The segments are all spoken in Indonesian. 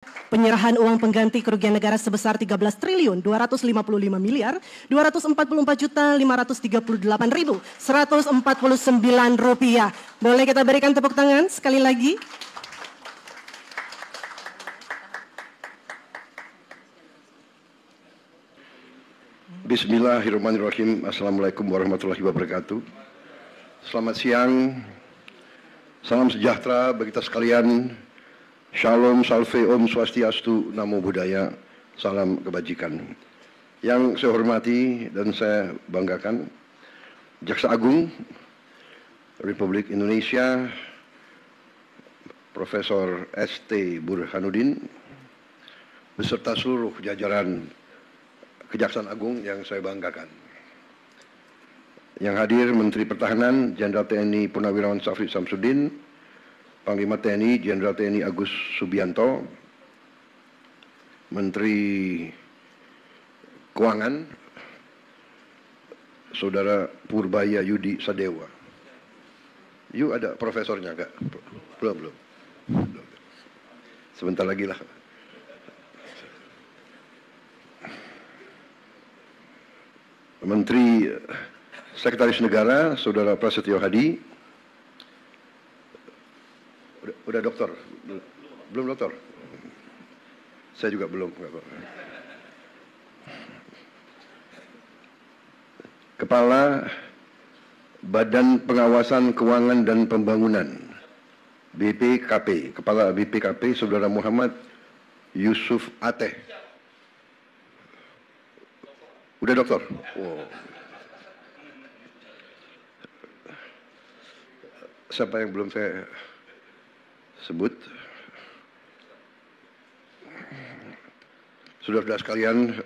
Penyerahan uang pengganti kerugian negara sebesar 13.254.244.538.149 rupiah. Boleh kita berikan tepuk tangan sekali lagi. Bismillahirrahmanirrahim. Assalamualaikum warahmatullahi wabarakatuh. Selamat siang. Salam sejahtera bagi kita sekalian. Shalom, salve, om, swastiastu, namo buddhaya, salam kebajikan. Yang saya hormati dan saya banggakan, Jaksa Agung Republik Indonesia, Profesor S.T. Burhanuddin, beserta seluruh jajaran Kejaksaan Agung yang saya banggakan. Yang hadir Menteri Pertahanan Jenderal TNI Purnawirawan Syafri Samsudin, Panglima TNI Jenderal TNI Agus Subianto, Menteri Keuangan Saudara Purbaya Yudi Sadewa. Yuk, ada profesornya enggak? Belum. Sebentar lagi lah. Menteri Sekretaris Negara Saudara Prasetyo Hadi. Udah dokter? Belum dokter? Saya juga belum. Kepala Badan Pengawasan Keuangan dan Pembangunan BPKP, Kepala BPKP Saudara Muhammad Yusuf Ateh. Udah dokter? Wow. Siapa yang belum saya sebut? Saudara-saudara sekalian,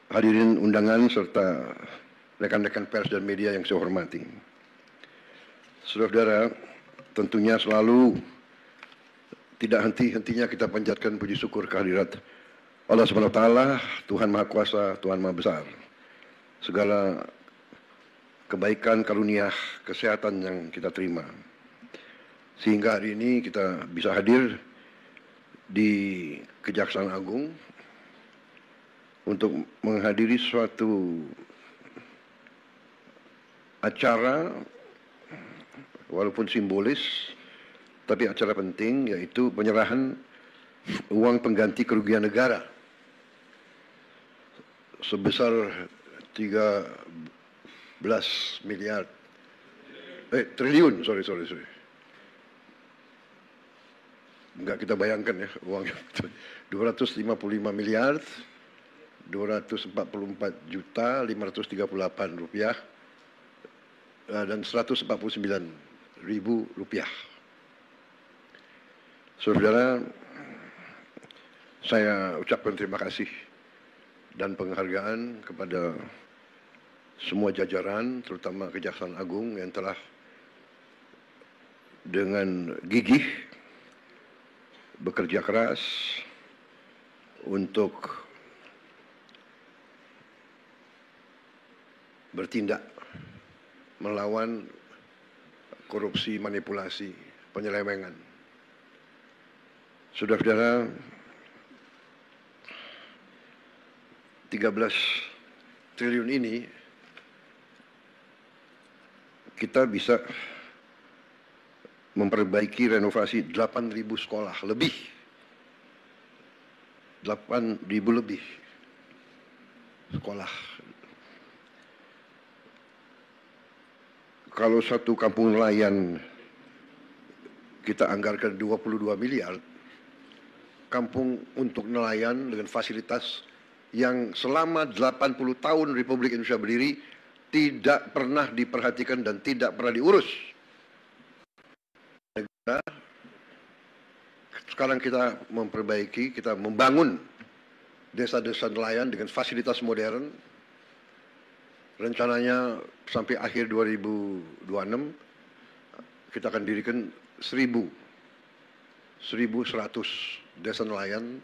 hadirin undangan serta rekan-rekan pers dan media yang saya hormati. Saudara-saudara, tentunya selalu tidak henti-hentinya kita panjatkan puji syukur kehadirat Allah Subhanahu wa taala, Tuhan Maha Kuasa, Tuhan Maha Besar. Segala kebaikan, karunia, kesehatan yang kita terima. Sehingga hari ini kita bisa hadir di Kejaksaan Agung untuk menghadiri suatu acara walaupun simbolis, tapi acara penting, yaitu penyerahan uang pengganti kerugian negara sebesar 13 triliun, sorry. Enggak kita bayangkan ya uangnya. 255 miliar 244 juta 538 rupiah dan 149 ribu rupiah. Saudara, saya ucapkan terima kasih dan penghargaan kepada semua jajaran, terutama Kejaksaan Agung yang telah dengan gigih bekerja keras untuk bertindak melawan korupsi, manipulasi, penyelewengan. Saudara-saudara, 13 triliun ini kita bisa memperbaiki renovasi 8.000 sekolah lebih. 8.000 lebih sekolah. Kalau satu kampung nelayan kita anggarkan 22 miliar, kampung untuk nelayan dengan fasilitas yang selama 80 tahun Republik Indonesia berdiri tidak pernah diperhatikan dan tidak pernah diurus. Sekarang kita memperbaiki, kita membangun desa-desa nelayan dengan fasilitas modern. Rencananya sampai akhir 2026 kita akan dirikan 1.100 desa nelayan.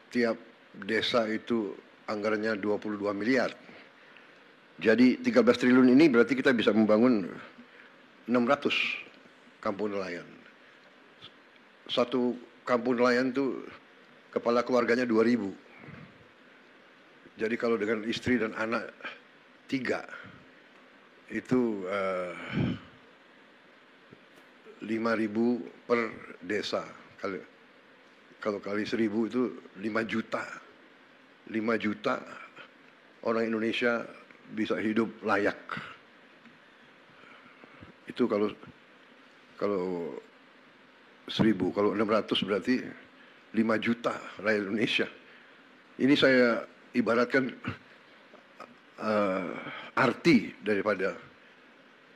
Tiap desa itu anggarannya 22 miliar. Jadi 13 triliun ini berarti kita bisa membangun 600 kampung nelayan. Satu kampung nelayan tuh kepala keluarganya 2.000. Jadi kalau dengan istri dan anak 3, itu 5.000 per desa. Kalau kali 1.000 itu 5 juta. 5 juta orang Indonesia bisa hidup layak. Itu kalau 1.000, kalau 600 berarti 5 juta rakyat Indonesia. Ini saya ibaratkan arti daripada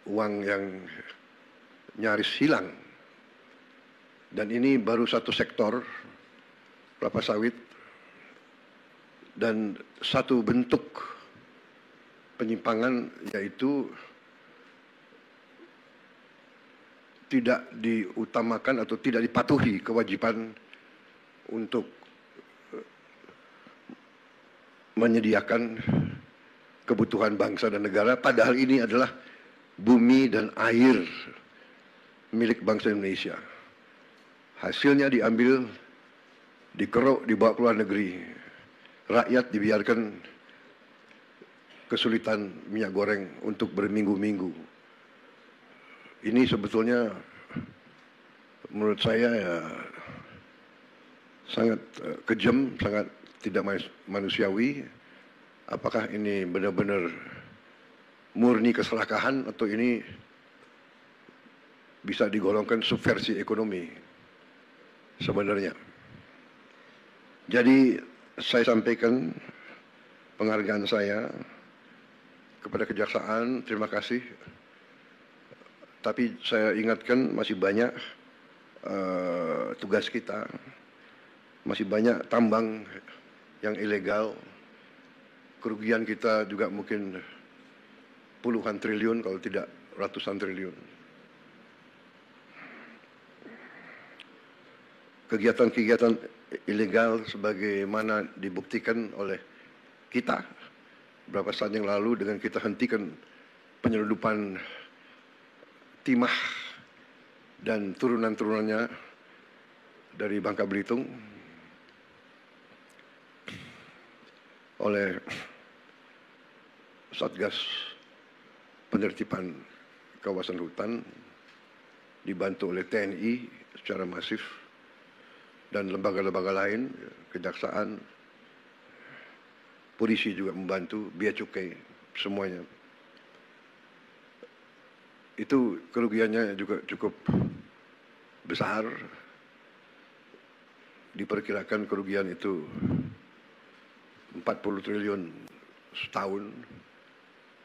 uang yang nyaris hilang. Dan ini baru satu sektor, kelapa sawit, dan satu bentuk penyimpangan, yaitu tidak diutamakan atau tidak dipatuhi kewajiban untuk menyediakan kebutuhan bangsa dan negara, padahal ini adalah bumi dan air milik bangsa Indonesia. Hasilnya diambil, dikeruk, dibawa ke luar negeri. Rakyat dibiarkan kesulitan minyak goreng untuk berminggu-minggu. Ini sebetulnya menurut saya ya sangat kejam, sangat tidak manusiawi. Apakah ini benar-benar murni keserakahan atau ini bisa digolongkan subversi ekonomi sebenarnya. Jadi saya sampaikan penghargaan saya kepada kejaksaan, terima kasih. Tapi saya ingatkan masih banyak tugas kita, masih banyak tambang yang ilegal. Kerugian kita juga mungkin puluhan triliun kalau tidak ratusan triliun. Kegiatan-kegiatan ilegal sebagaimana dibuktikan oleh kita beberapa saat yang lalu dengan kita hentikan penyelundupan timah dan turunan-turunannya dari Bangka Belitung oleh Satgas Penertiban Kawasan Hutan dibantu oleh TNI secara masif dan lembaga-lembaga lain, kejaksaan, polisi juga membantu, bea cukai, semuanya. Itu kerugiannya juga cukup besar. Diperkirakan kerugian itu 40 triliun setahun,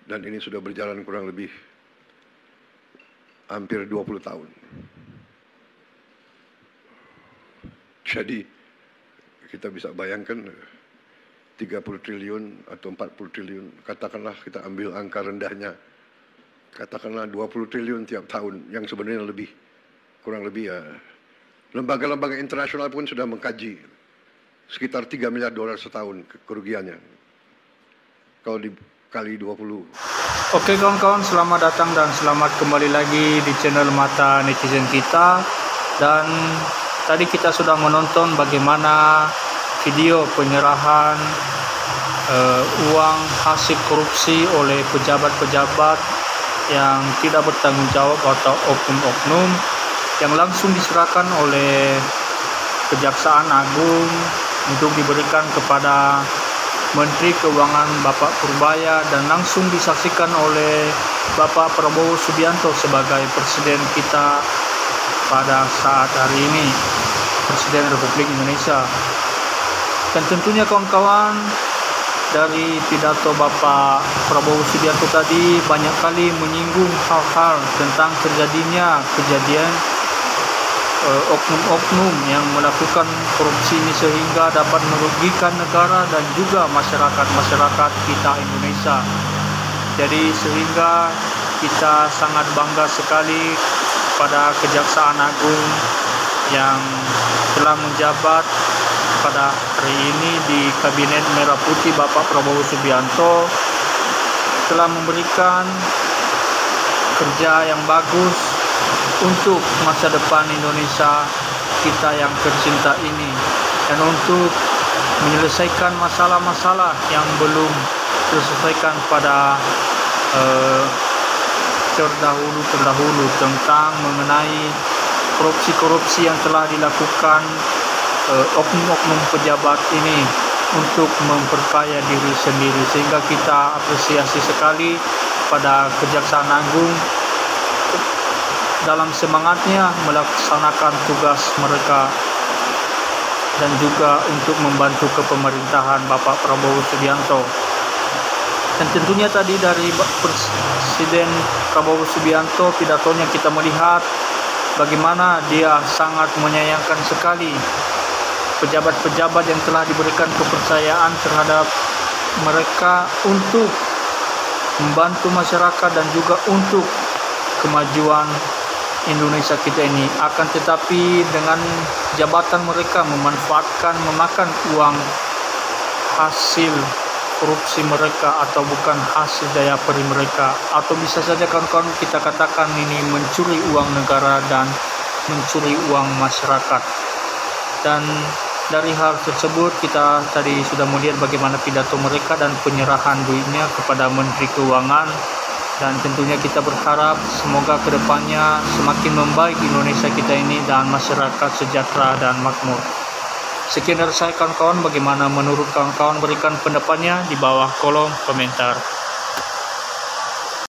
dan ini sudah berjalan kurang lebih hampir 20 tahun. Jadi kita bisa bayangkan 30 triliun atau 40 triliun, katakanlah kita ambil angka rendahnya, katakanlah 20 triliun tiap tahun, yang sebenarnya lebih, kurang lebih ya. Lembaga-lembaga internasional pun sudah mengkaji sekitar 3 miliar dolar setahun kerugiannya. Kalau dikali 20. Oke kawan-kawan, selamat datang dan selamat kembali lagi di channel Mata Netizen kita. Dan tadi kita sudah menonton bagaimana video penyerahan uang hasil korupsi oleh pejabat-pejabat yang tidak bertanggung jawab atau oknum-oknum yang langsung diserahkan oleh Kejaksaan Agung untuk diberikan kepada Menteri Keuangan Bapak Purbaya dan langsung disaksikan oleh Bapak Prabowo Subianto sebagai Presiden kita pada saat hari ini, Presiden Republik Indonesia. Dan tentunya kawan-kawan, dari pidato Bapak Prabowo Subianto tadi banyak kali menyinggung hal-hal tentang terjadinya kejadian oknum-oknum yang melakukan korupsi ini sehingga dapat merugikan negara dan juga masyarakat kita Indonesia. Jadi sehingga kita sangat bangga sekali pada Kejaksaan Agung yang telah menjabat pada hari ini di Kabinet Merah Putih Bapak Prabowo Subianto, telah memberikan kerja yang bagus untuk masa depan Indonesia kita yang tercinta ini, dan untuk menyelesaikan masalah-masalah yang belum terselesaikan pada terdahulu tentang mengenai korupsi-korupsi yang telah dilakukan oknum-oknum pejabat ini untuk memperkaya diri sendiri, sehingga kita apresiasi sekali pada Kejaksaan Agung dalam semangatnya melaksanakan tugas mereka dan juga untuk membantu kepemerintahan Bapak Prabowo Subianto. Dan tentunya tadi dari Presiden Prabowo Subianto, pidatonya kita melihat bagaimana dia sangat menyayangkan sekali pejabat-pejabat yang telah diberikan kepercayaan terhadap mereka untuk membantu masyarakat dan juga untuk kemajuan Indonesia kita ini. Akan tetapi dengan jabatan mereka memakan uang hasil korupsi mereka, atau bukan hasil daya peri mereka, atau bisa saja kawan-kawan kita katakan ini mencuri uang negara dan mencuri uang masyarakat. Dan dari hal tersebut kita tadi sudah melihat bagaimana pidato mereka dan penyerahan duitnya kepada Menteri Keuangan, dan tentunya kita berharap semoga kedepannya semakin membaik Indonesia kita ini dan masyarakat sejahtera dan makmur. Sekian dari saya kawan-kawan, bagaimana menurut kawan-kawan, berikan pendapatnya di bawah kolom komentar.